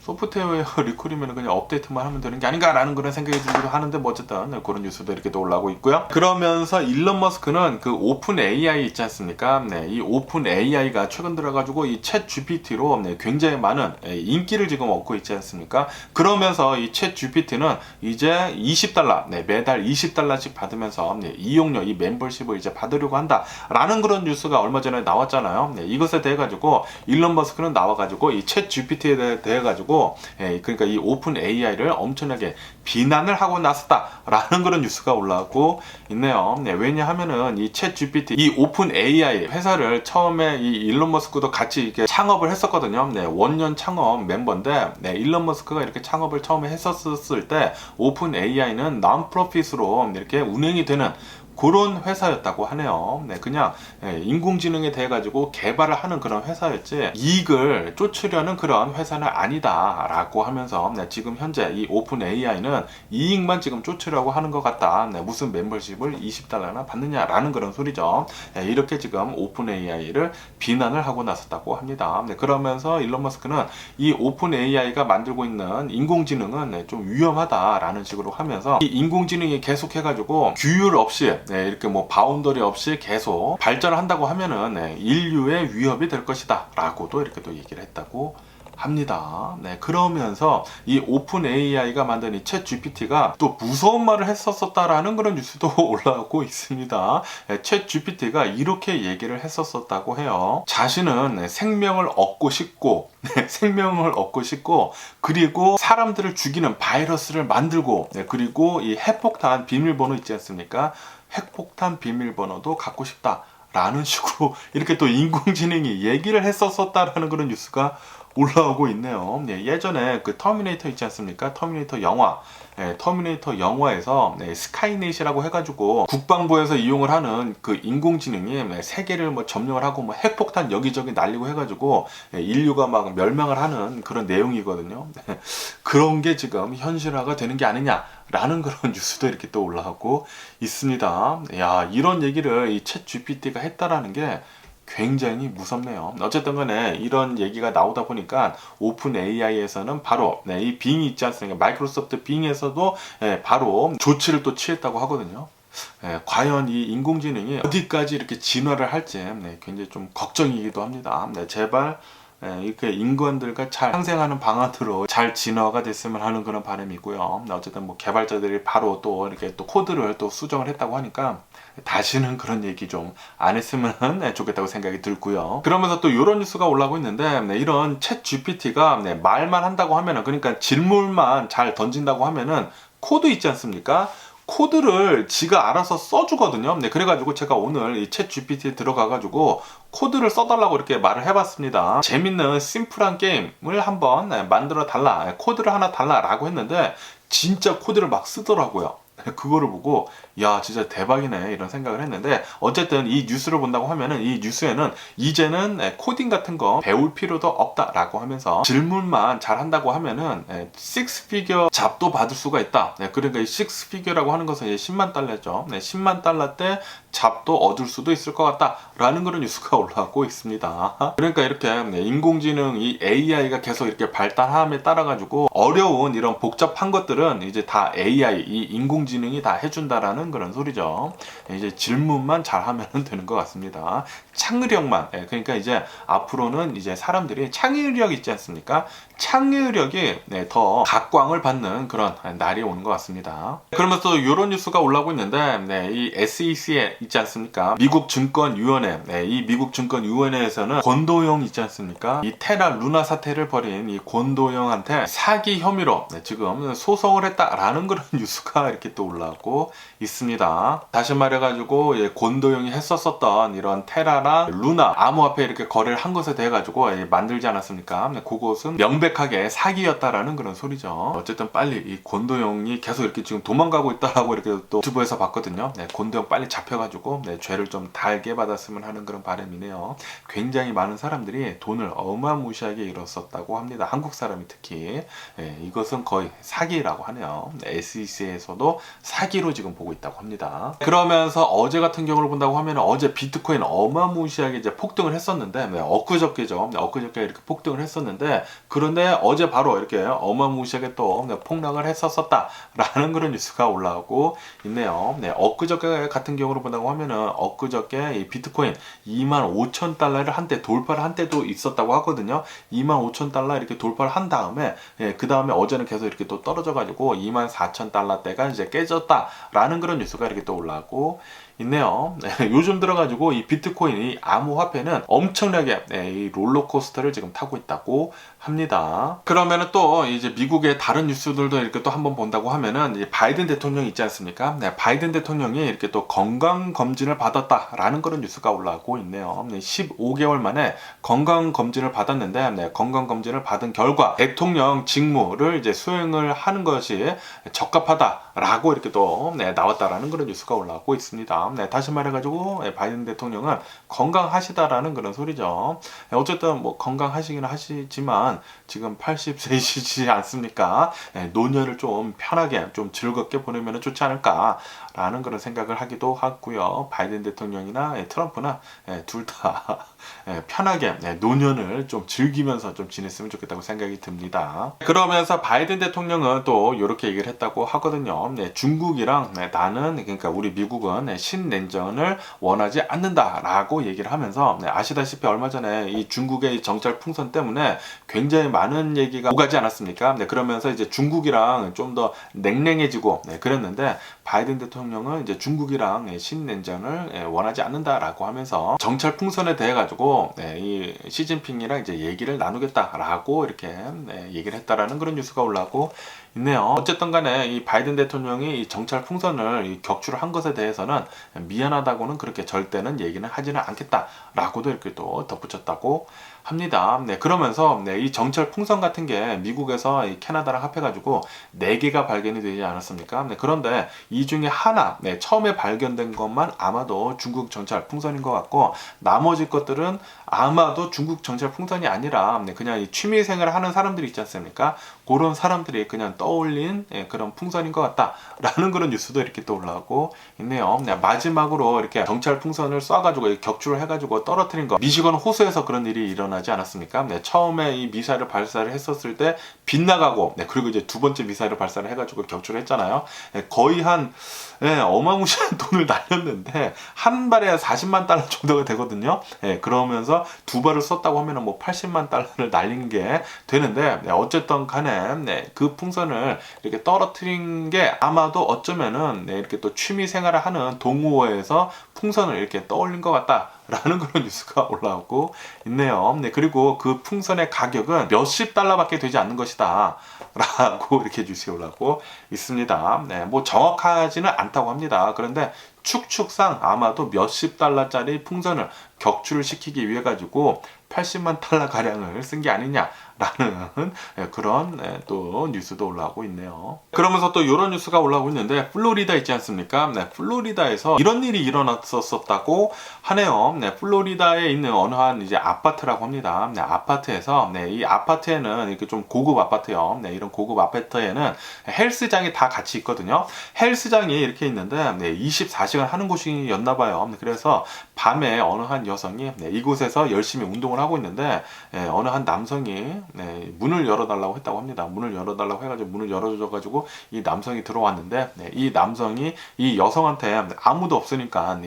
소프트웨어 리콜이면 그냥 업데이트만 하면 되는 게 아닌가라는 그런 생각이 들기도 하는데 뭐 어쨌든 네, 그런 뉴스도 이렇게 또 올라오고 있고요. 그러면서 일론 머스크는 그 오픈 AI 있지 않습니까? 네, 이 오픈 AI가 최근 들어가지고 이 챗 GPT로 네, 굉장히 많은 인기를 지금 얻고 있지 않습니까? 그러면서 이 챗 GPT는 이제 $20, 네, 매달 $20씩 받으면서 네, 이용료, 이 멤버십을 이제 받으려고 한다라는 그런 뉴스가 얼마 전에 나왔잖아요. 네, 이것에 대해 가지고 일론 머스크는 나와가지고 이 챗 GPT에 대해 가지고 그러니까 이 오픈 AI를 엄청나게 비난을 하고 나섰다라는 그런 뉴스가 올라오고 있네요. 네, 왜냐하면은 이 챗 GPT, 이 오픈 AI 회사를 처음에 이 일론 머스크도 같이 이렇게 창업을 했었거든요. 네, 원년 창업 멤버인데, 네, 일론 머스크가 이렇게 창업을 처음에 했었을 때 오픈 AI는 non-profit으로 이렇게 운행이 되는 그런 회사였다고 하네요. 네, 그냥 인공지능에 대해 가지고 개발을 하는 그런 회사였지 이익을 쫓으려는 그런 회사는 아니다라고 하면서 네, 지금 현재 이 오픈 AI는 이익만 지금 쫓으려고 하는 것 같다. 네, 무슨 멤버십을 $20나 받느냐라는 그런 소리죠. 네, 이렇게 지금 오픈 AI를 비난을 하고 나섰다고 합니다. 네, 그러면서 일론 머스크는 이 오픈 AI가 만들고 있는 인공지능은 네, 좀 위험하다라는 식으로 하면서 이 인공지능이 계속해가지고 규율 없이 네, 이렇게 뭐 바운더리 없이 계속 발전을 한다고 하면은 네, 인류의 위협이 될 것이다 라고도 이렇게 또 얘기를 했다고 합니다. 네, 그러면서 이 오픈 AI가 만든 이 챗 GPT가 또 무서운 말을 했었다라는 그런 뉴스도 올라오고 있습니다. 챗 GPT가 이렇게 얘기를 했었다고 해요. 자신은 생명을 얻고 싶고, 생명을 얻고 싶고, 그리고 사람들을 죽이는 바이러스를 만들고, 그리고 이 핵폭탄 비밀번호 있지 않습니까? 핵폭탄 비밀번호도 갖고 싶다 라는 식으로 이렇게 또 인공지능이 얘기를 했었다라는 그런 뉴스가 올라오고 있네요. 네, 예전에 그 터미네이터 있지 않습니까? 터미네이터 영화. 네, 터미네이터 영화에서 스카이넷이라고 해가지고 국방부에서 이용을 하는 그 인공지능이 세계를 뭐 점령을 하고 뭐 핵폭탄 여기저기 날리고 해가지고 인류가 막 멸망을 하는 그런 내용이거든요. 네, 그런 게 지금 현실화가 되는 게 아니냐라는 그런 뉴스도 이렇게 또 올라오고 있습니다. 야, 이런 얘기를 이 챗 GPT가 했다라는 게 굉장히 무섭네요. 어쨌든 간에 이런 얘기가 나오다 보니까 오픈 AI에서는 바로 이 빙이 있지 않습니까? 마이크로소프트 빙에서도 바로 조치를 또 취했다고 하거든요. 과연 이 인공지능이 어디까지 이렇게 진화를 할지 굉장히 좀 걱정이기도 합니다. 제발 이렇게 인간들과 잘 상생하는 방안으로 잘 진화가 됐으면 하는 그런 바람이 있고요. 어쨌든 뭐 개발자들이 바로 또 이렇게 또 코드를 또 수정을 했다고 하니까 다시는 그런 얘기 좀 안 했으면 좋겠다고 생각이 들고요. 그러면서 또 이런 뉴스가 올라오고 있는데 이런 챗 GPT가 말만 한다고 하면은, 그러니까 질문만 잘 던진다고 하면은 코드 있지 않습니까? 코드를 지가 알아서 써주거든요. 그래가지고 제가 오늘 이 챗 GPT에 들어가가지고 코드를 써달라고 이렇게 말을 해봤습니다. 재밌는 심플한 게임을 한번 만들어 달라, 코드를 하나 달라라고 했는데 진짜 코드를 막 쓰더라고요. 그거를 보고 야, 진짜 대박이네 이런 생각을 했는데, 어쨌든 이 뉴스를 본다고 하면은 이 뉴스에는 이제는 코딩 같은 거 배울 필요도 없다라고 하면서 질문만 잘 한다고 하면은 6피겨 잡도 받을 수가 있다. 그러니까 이 6피겨라고 하는 것은 이제 10만 달러죠. 10만 달러 때 잡도 얻을 수도 있을 것 같다라는 그런 뉴스가 올라오고 있습니다. 그러니까 이렇게 인공지능 이 AI가 계속 이렇게 발달함에 따라 가지고 어려운 이런 복잡한 것들은 이제 다 AI, 이 인공지능이 다 해준다라는 그런 소리죠. 이제 질문만 잘하면 되는 것 같습니다. 창의력만, 그러니까 이제 앞으로는 이제 사람들이 창의력 있지 않습니까? 창의력이 더 각광을 받는 그런 날이 오는 것 같습니다. 그러면서 이런 뉴스가 올라오고 있는데, 이 SEC에 있지 않습니까? 미국 증권위원회, 이 미국 증권위원회에서는 권도영 있지 않습니까? 이 테라 루나 사태를 벌인 이 권도영한테 사기 혐의로 지금 소송을 했다라는 그런 뉴스가 이렇게 또 올라오고 있습니다. 다시 말해가지고 권도영이 했었던 이런 테라나 루나 암호화폐 이렇게 거래를 한 것에 대해 가지고 만들지 않았습니까? 그것은 명백하게 사기였다라는 그런 소리죠. 어쨌든 빨리 이 권도영이 계속 이렇게 지금 도망가고 있다라고 이렇게 또 유튜브에서 봤거든요. 권도영 빨리 잡혀가지고 죄를 좀 달게 받았으면 하는 그런 바람이네요. 굉장히 많은 사람들이 돈을 어마무시하게 잃었었다고 합니다. 한국 사람이 특히. 이것은 거의 사기라고 하네요. SEC에서도 사기로 지금 보고 있다고 합니다. 그러면서 어제 같은 경우를 본다고 하면 어제 비트코인 어마무시하게 이제 폭등을 했었는데, 엊그저께죠. 엊그저께 이렇게 폭등을 했었는데, 그런데 어제 바로 이렇게 어마무시하게 또 폭락을 했었었다라는 그런 뉴스가 올라오고 있네요. 엊그저께 같은 경우를 본다고 하면은 엊그저께 이 비트코인 25,000달러를 한때 돌파를 한 때도 있었다고 하거든요. 25,000달러 이렇게 돌파를 한 다음에 그 다음에 어제는 계속 이렇게 또 떨어져 가지고 24,000달러대가 이제 깨졌다라는 그런 뉴스가 이렇게 또 올라오고 있네요. 요즘 들어가지고 이 비트코인, 이 암호화폐는 엄청나게 이 롤러코스터를 지금 타고 있다고 합니다. 그러면은 또 이제 미국의 다른 뉴스들도 이렇게 또 한번 본다고 하면은 이제 바이든 대통령 있지 않습니까? 바이든 대통령이 이렇게 또 건강 검진을 받았다라는 그런 뉴스가 올라오고 있네요. 15개월 만에 건강 검진을 받았는데, 건강 검진을 받은 결과 대통령 직무를 이제 수행을 하는 것이 적합하다라고 이렇게 또 나왔다라는 그런 뉴스가 올라오고 있습니다. 다시 말해가지고 바이든 대통령은 건강하시다라는 그런 소리죠. 어쨌든 뭐 건강하시긴 하시지만 지금 80세이시지 않습니까? 노년을 좀 편하게 좀 즐겁게 보내면 좋지 않을까라는 그런 생각을 하기도 하고요. 바이든 대통령이나 트럼프나 둘 다 편하게 노년을 좀 즐기면서 좀 지냈으면 좋겠다고 생각이 듭니다. 그러면서 바이든 대통령은 또 이렇게 얘기를 했다고 하거든요. 중국이랑 나는, 그러니까 우리 미국은 신냉전을 원하지 않는다라고 얘기를 하면서, 아시다시피 얼마 전에 이 중국의 정찰 풍선 때문에 굉장히 많은 얘기가 오가지 않았습니까? 그러면서 이제 중국이랑 좀 더 냉랭해지고 그랬는데, 바이든 대통령은 이제 중국이랑 신냉전을 원하지 않는다라고 하면서 정찰 풍선에 대해 가지고 이 시진핑이랑 이제 얘기를 나누겠다라고 이렇게 얘기를 했다라는 그런 뉴스가 올라오고 있네요. 어쨌든 간에 이 바이든 대통령이 이 정찰 풍선을 격추를 한 것에 대해서는 미안하다고는 그렇게 절대는 얘기는 하지는 않겠다라고도 이렇게 또 덧붙였다고 합니다. 그러면서 이 정찰 풍선 같은 게 미국에서 이 캐나다랑 합해가지고 4개가 발견이 되지 않았습니까? 그런데 이 중에 하나, 처음에 발견된 것만 아마도 중국 정찰 풍선인 것 같고, 나머지 것들은 아마도 중국 정찰 풍선이 아니라 그냥 이 취미생활을 하는 사람들이 있지 않습니까? 그런 사람들이 그냥 떠올린 그런 풍선인 것 같다라는 그런 뉴스도 이렇게 또 올라오고 있네요. 마지막으로 이렇게 정찰 풍선을 쏴가지고 격추를 해가지고 떨어뜨린 거, 미시건 호수에서 그런 일이 일어나지 않았습니까? 처음에 이 미사일을 발사를 했었을 때 빗나가고, 그리고 이제 두 번째 미사일을 발사를 해가지고 격추를 했잖아요. 거의 한 어마무시한 돈을 날렸는데 한 발에 40만 달러 정도가 되거든요. 그러면서 두 발을 썼다고 하면 뭐 80만 달러를 날린 게 되는데, 어쨌든 간에 그 풍선을 이렇게 떨어뜨린 게 아마도 어쩌면은 이렇게 또 취미 생활을 하는 동호회에서 풍선을 이렇게 떠올린 것 같다라는 그런 뉴스가 올라오고 있네요. 그리고 그 풍선의 가격은 몇십 달러밖에 되지 않는 것이다 라고 이렇게 뉴스가 올라오고 있습니다. 뭐 정확하지는 않다고 합니다. 그런데 축축상 아마도 몇십 달러짜리 풍선을 격추를 시키기 위해 가지고 80만 달러 가량을 쓴 게 아니냐라는 그런 또 뉴스도 올라오고 있네요. 그러면서 또 이런 뉴스가 올라오고 있는데, 플로리다 있지 않습니까? 플로리다에서 이런 일이 일어났었다고 하네요. 플로리다에 있는 어느 한 이제 아파트라고 합니다. 아파트에서 이 아파트에는 이렇게 좀 고급 아파트요. 이런 고급 아파트에는 헬스장이 다 같이 있거든요. 헬스장이 이렇게 있는데 24시간 하는 곳이었나 봐요. 그래서 밤에 어느 한 여성이 이곳에서 열심히 운동을 하고 있는데 어느 한 남성이 문을 열어달라고 했다고 합니다. 문을 열어달라고 해가지고 문을 열어줘가지고 이 남성이 들어왔는데 이 남성이 이 여성한테 아무도 없으니까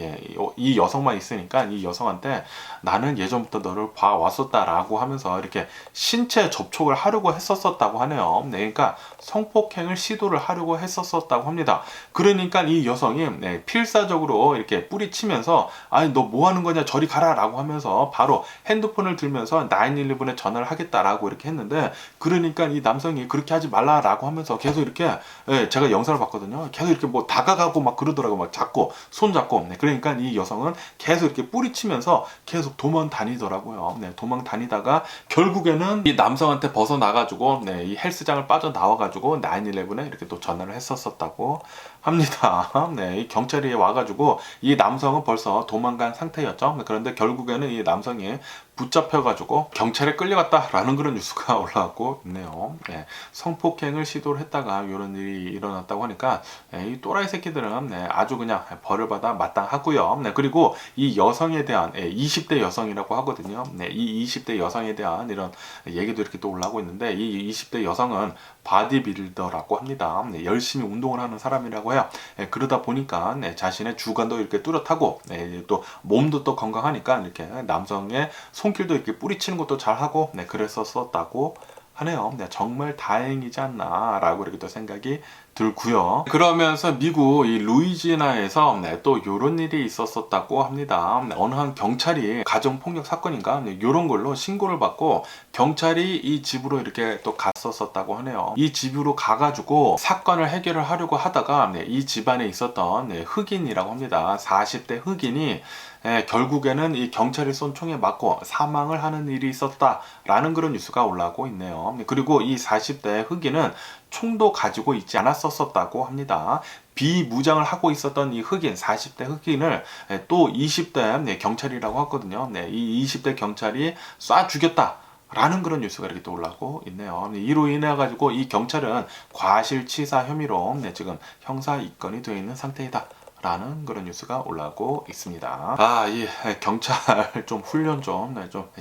이 여성만 있으니까 이 여성한테 나는 예전부터 너를 봐왔었다라고 하면서 이렇게 신체 접촉을 하려고 했었다고 하네요. 그러니까 성폭행을 시도를 하려고 했었다고 합니다. 그러니까 이 여성이 필사적으로 이렇게 뿌리치면서 아니 너 뭐 하는 거냐 저리 가라 라고 하면서 바로 핸드폰을 들면서 911에 전화를 하겠다라고 이렇게 했는데 그러니까 이 남성이 그렇게 하지 말라라고 하면서 계속 이렇게 제가 영상을 봤거든요. 계속 이렇게 뭐 다가가고 막 그러더라고 막 잡고 손 잡고 그러니까 이 여성은 계속 이렇게 뿌리치면서 계속 도망 다니더라고요. 도망 다니다가 결국에는 이 남성한테 벗어나가지고 이 헬스장을 빠져나와가지고 911에 이렇게 또 전화를 했었다고 합니다. 이 경찰이 와가지고 이 남성은 벌써 도망간 상태였죠. 그런데 결국에는 이 남성이 붙잡혀가지고 경찰에 끌려갔다라는 그런 뉴스가 올라왔고 있네요. 성폭행을 시도를 했다가 이런 일이 일어났다고 하니까 이 또라이 새끼들은 아주 그냥 벌을 받아 마땅하고요. 그리고 이 여성에 대한 20대 여성이라고 하거든요. 이 20대 여성에 대한 이런 얘기도 이렇게 또 올라오고 있는데 이 20대 여성은 바디빌더라고 합니다. 열심히 운동을 하는 사람이라고 해요. 그러다 보니까 자신의 주관도 이렇게 뚜렷하고 또 몸도 또 건강하니까 이렇게 남성의 손길도 이렇게 뿌리치는 것도 잘하고 그랬었다고 하네요. 정말 다행이지 않나 라고 이렇게 또 생각이 들고요. 그러면서 미국 이 루이지애나에서 또 이런 일이 있었다고 합니다. 어느 한 경찰이 가정폭력 사건인가 이런 걸로 신고를 받고 경찰이 이 집으로 이렇게 또 갔었다고 하네요. 이 집으로 가가지고 사건을 해결을 하려고 하다가 이 집안에 있었던 흑인이라고 합니다. 40대 흑인이 결국에는 이 경찰이 쏜 총에 맞고 사망을 하는 일이 있었다라는 그런 뉴스가 올라오고 있네요. 그리고 이 40대 흑인은 총도 가지고 있지 않았었다고 합니다. 비무장을 하고 있었던 이 흑인 40대 흑인을 또 20대 경찰이라고 하거든요. 이 20대 경찰이 쏴 죽였다. 라는 그런 뉴스가 이렇게 또 올라오고 있네요. 이로 인해 가지고 이 경찰은 과실치사 혐의로 지금 형사 입건이 되어 있는 상태이다. 라는 그런 뉴스가 올라오고 있습니다. 이 경찰 좀 훈련 좀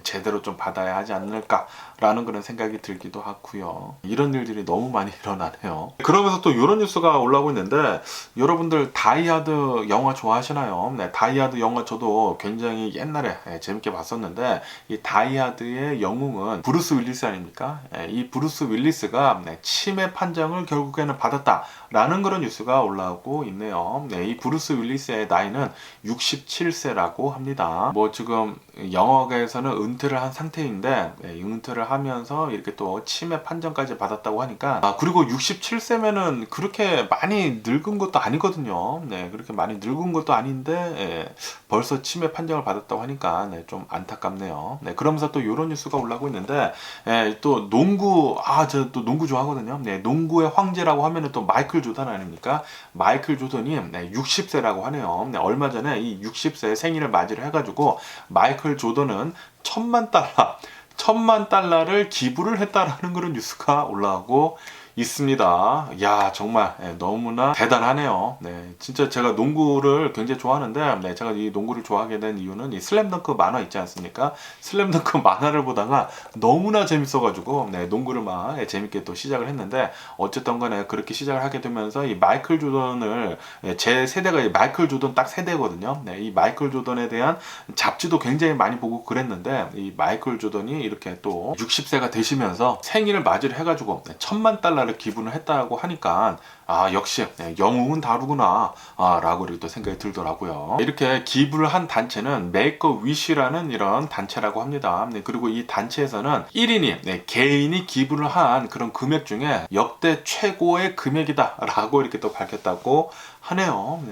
제대로 좀 받아야 하지 않을까라는 그런 생각이 들기도 하고요. 이런 일들이 너무 많이 일어나네요. 그러면서 또 이런 뉴스가 올라오고 있는데 여러분들 다이하드 영화 좋아하시나요? 다이하드 영화 저도 굉장히 옛날에 재밌게 봤었는데 이 다이하드의 영웅은 브루스 윌리스 아닙니까? 이 브루스 윌리스가 치매 판정을 결국에는 받았다라는 그런 뉴스가 올라오고 있네요. 이 브루스 윌리스의 나이는 67세라고 합니다. 뭐 지금 영화계에서는 은퇴를 한 상태인데 은퇴를 하면서 이렇게 또 치매 판정까지 받았다고 하니까 그리고 67세면은 그렇게 많이 늙은 것도 아니거든요. 그렇게 많이 늙은 것도 아닌데 벌써 치매 판정을 받았다고 하니까 좀 안타깝네요. 그러면서 또 이런 뉴스가 올라오고 있는데 또 농구 저 또 농구 좋아하거든요. 농구의 황제라고 하면은 또 마이클 조던 아닙니까? 마이클 조던이 60세라고 하네요. 얼마 전에 이 60세 생일을 맞이를 해가지고 마이클 조던은 1,000만 달러를 기부를 했다라는 그런 뉴스가 올라오고 있습니다. 야 정말 너무나 대단하네요. 진짜 제가 농구를 굉장히 좋아하는데 제가 이 농구를 좋아하게 된 이유는 이 슬램덩크 만화 있지 않습니까? 슬램덩크 만화를 보다가 너무나 재밌어가지고 농구를 막 재밌게 또 시작을 했는데 어쨌든 간에 그렇게 시작을 하게 되면서 이 마이클 조던을 제 세대가 이 마이클 조던 딱 세대거든요. 이 마이클 조던에 대한 잡지도 굉장히 많이 보고 그랬는데 이 마이클 조던이 이렇게 또 60세가 되시면서 생일을 맞이를 해가지고 1,000만 달러 를 기부를 했다고 하니까 역시 영웅은 다르구나 라고 또 생각이 들더라고요. 이렇게 기부를 한 단체는 메이크 어 위시라는 이런 단체라고 합니다. 그리고 이 단체에서는 1인이 개인이 기부를 한 그런 금액 중에 역대 최고의 금액이다 라고 이렇게 또 밝혔다고 하네요.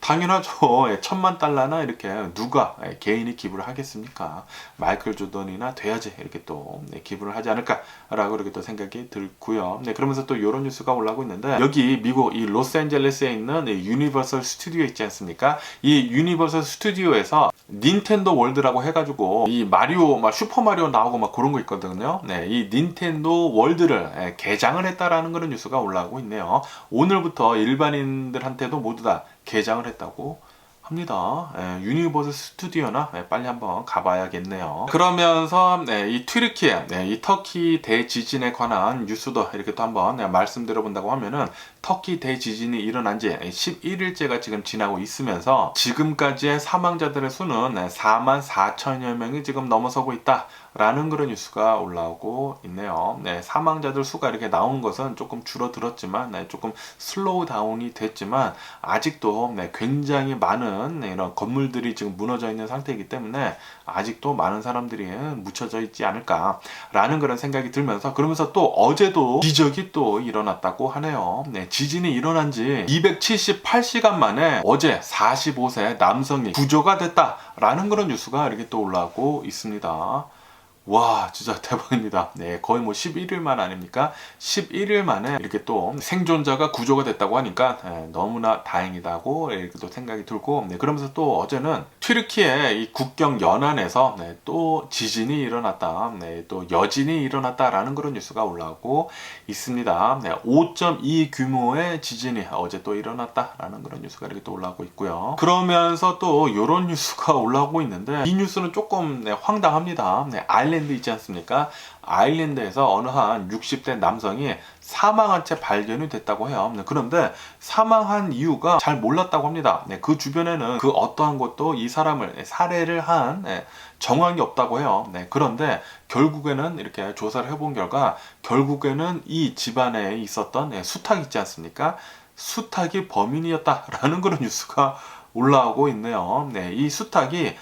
당연하죠. 1,000만 달러나 이렇게 누가 개인이 기부를 하겠습니까? 마이클 조던이나 돼야지 이렇게 또 기부를 하지 않을까라고 이렇게 또 생각이 들고요. 그러면서 또 이런 뉴스가 올라오고 있는데 여기 미국 이 로스앤젤레스에 있는 유니버설 스튜디오 있지 않습니까? 이 유니버설 스튜디오에서 닌텐도 월드라고 해가지고 이 마리오 막 슈퍼 마리오 나오고 막 그런 거 있거든요. 이 닌텐도 월드를 개장을 했다라는 그런 뉴스가 올라오고 있네요. 오늘부터 일반인들한테도 모두 다 개장을 했다고 합니다. 유니버스 스튜디오나 빨리 한번 가봐야겠네요. 그러면서 이 튀르키예, 이 터키 대지진에 관한 뉴스도 이렇게 또 한번 말씀드려 본다고 하면은 터키 대지진이 일어난 지 11일째가 지금 지나고 있으면서 지금까지의 사망자들의 수는 4만 4천여 명이 지금 넘어서고 있다 라는 그런 뉴스가 올라오고 있네요. 사망자들 수가 이렇게 나온 것은 조금 줄어들었지만 조금 슬로우 다운이 됐지만 아직도 굉장히 많은 이런 건물들이 지금 무너져 있는 상태이기 때문에 아직도 많은 사람들이 묻혀져 있지 않을까 라는 그런 생각이 들면서, 그러면서 또 어제도 기적이 또 일어났다고 하네요. 지진이 일어난 지 278시간 만에 어제 45세 남성이 구조가 됐다 라는 그런 뉴스가 이렇게 또 올라오고 있습니다. 와, 진짜 대박입니다. 거의 뭐 11일만 아닙니까? 11일 만에 이렇게 또 생존자가 구조가 됐다고 하니까 너무나 다행이다고 이렇게 또 생각이 들고, 그러면서 또 어제는 튀르키예 이 국경 연안에서 또 지진이 일어났다, 또 여진이 일어났다라는 그런 뉴스가 올라오고 있습니다. 5.2 규모의 지진이 어제 또 일어났다라는 그런 뉴스가 이렇게 또 올라오고 있고요. 그러면서 또 이런 뉴스가 올라오고 있는데, 이 뉴스는 조금 황당합니다. 아일랜드 있지 않습니까? 아일랜드에서 어느 한 60대 남성이 사망한 채 발견이 됐다고 해요. 그런데 사망한 이유가 잘 몰랐다고 합니다. 그 주변에는 그 어떠한 것도 이 사람을 살해를 한 정황이 없다고 해요. 그런데 결국에는 이렇게 조사를 해본 결과 결국에는 이 집안에 있었던 수탉 있지 않습니까? 수탉이 범인이었다라는 그런 뉴스가 올라오고 있네요. 이 수탉이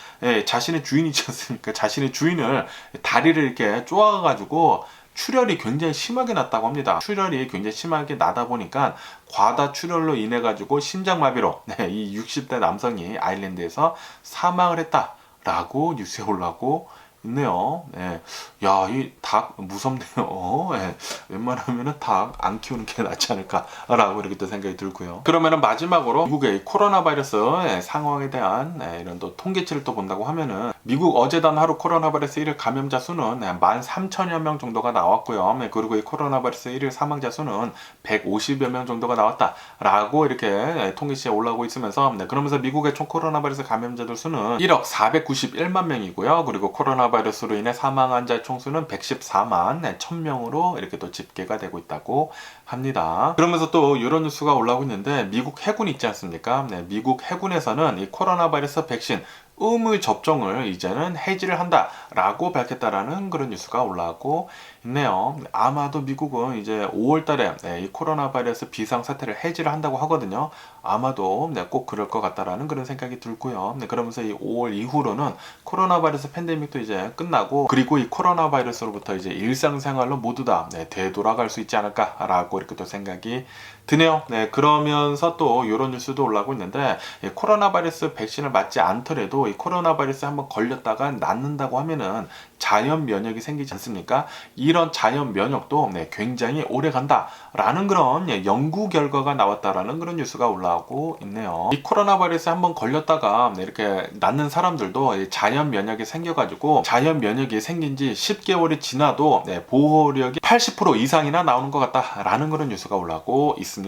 자신의 주인이지 않습니까? 자신의 주인을 다리를 이렇게 쪼아가지고 출혈이 굉장히 심하게 났다고 합니다. 출혈이 굉장히 심하게 나다 보니까 과다 출혈로 인해 가지고 심장마비로 이 60대 남성이 아일랜드에서 사망을 했다라고 뉴스에 올라오고 있네요. 야, 이 닭 무섭네요. 웬만하면은 닭 안 키우는 게 낫지 않을까라고 이렇게 또 생각이 들고요. 그러면은 마지막으로 미국의 코로나 바이러스 상황에 대한 이런 또 통계치를 또 본다고 하면은, 미국 어제 단 하루 코로나 바이러스 1일 감염자 수는 13,000여 명 정도가 나왔고요. 그리고 이 코로나 바이러스 1일 사망자 수는 150여 명 정도가 나왔다라고 이렇게 통계치에 올라오고 있으면서, 그러면서 미국의 총 코로나 바이러스 감염자들 수는 1억 491만 명이고요. 그리고 코로나 바이러스로 인해 사망한 자 총수는 114만 1000명으로 이렇게 또 집계가 되고 있다고 합니다. 그러면서 또 이런 뉴스가 올라오고 있는데, 미국 해군 있지 않습니까? 미국 해군에서는 이 코로나 바이러스 백신 의무 접종을 이제는 해지를 한다라고 밝혔다라는 그런 뉴스가 올라오고 있네요. 아마도 미국은 이제 5월 달에 이 코로나 바이러스 비상 사태를 해지를 한다고 하거든요. 아마도 꼭 그럴 것 같다라는 그런 생각이 들고요. 그러면서 이 5월 이후로는 코로나 바이러스 팬데믹도 이제 끝나고, 그리고 이 코로나 바이러스로부터 이제 일상생활로 모두 다 되돌아갈 수 있지 않을까라고 이렇게 또 생각이 드네요. 그러면서 또 이런 뉴스도 올라오고 있는데, 코로나 바이러스 백신을 맞지 않더라도 이 코로나 바이러스에 한번 걸렸다가 낫는다고 하면은 자연 면역이 생기지 않습니까? 이런 자연 면역도 굉장히 오래 간다라는 그런 연구 결과가 나왔다라는 그런 뉴스가 올라오고 있네요. 이 코로나 바이러스에 한번 걸렸다가 이렇게 낫는 사람들도 자연 면역이 생겨가지고, 자연 면역이 생긴 지 10개월이 지나도 보호력이 80% 이상이나 나오는 것 같다라는 그런 뉴스가 올라오고 있습니다.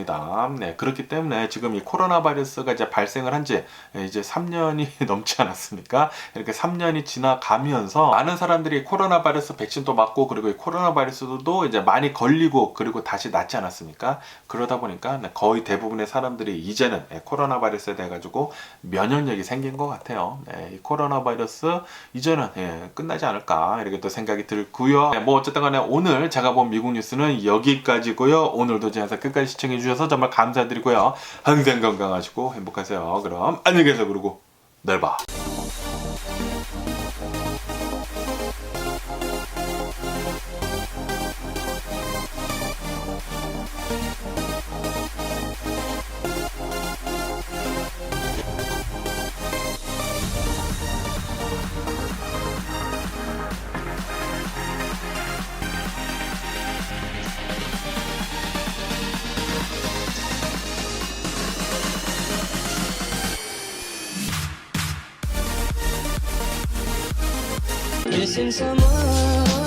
그렇기 때문에 지금 이 코로나 바이러스가 이제 발생을 한 지 이제 3년이 넘지 않았습니까? 이렇게 3년이 지나가면서 많은 사람들이 코로나 바이러스 백신도 맞고, 그리고 이 코로나 바이러스도 이제 많이 걸리고 그리고 다시 낫지 않았습니까? 그러다 보니까 거의 대부분의 사람들이 이제는 코로나 바이러스에 대해 가지고 면역력이 생긴 것 같아요. 이 코로나 바이러스 이제는 끝나지 않을까 이렇게 또 생각이 들고요. 뭐 어쨌든 간에 오늘 제가 본 미국 뉴스는 여기까지고요. 오늘도 제 영상 끝까지 시청해 주셔서 정말 감사드리고요. 항상 건강하시고 행복하세요. 그럼 안녕히 계세요. 그러고 내일 봐. Missing someone